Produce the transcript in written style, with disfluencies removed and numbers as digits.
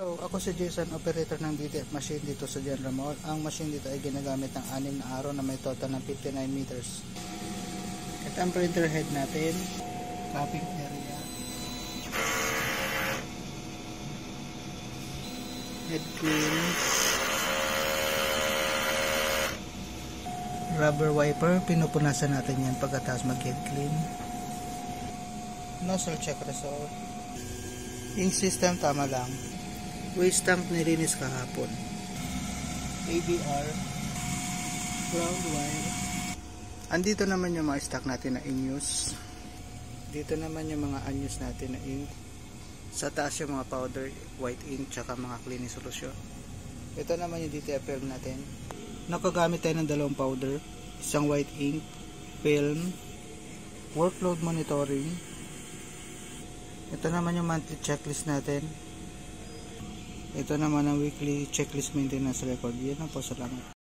So, ako si Jason, operator ng DTF machine dito sa General Mall. Ang machine dito ay ginagamit ng 6 na araw na may total ng 59 meters. Ito ang printer head natin, copying area, head clean, rubber wiper, pinupunasan natin yan pagkatapos mag head clean, nozzle check result, ink system tama lang, waste tank nilinis kahapon, ABR, ground wire. Andito naman yung mga stock natin na in-use. Dito naman yung mga unused natin na ink. Sa taas yung mga powder, white ink, tsaka mga cleaning solution. Ito naman yung DTF film natin. Nakagamit tayo ng 2 powder, isang white ink, film, workload monitoring. Ito naman yung monthly checklist natin. Ito naman ang weekly checklist maintenance record. Yan lang po, salamat.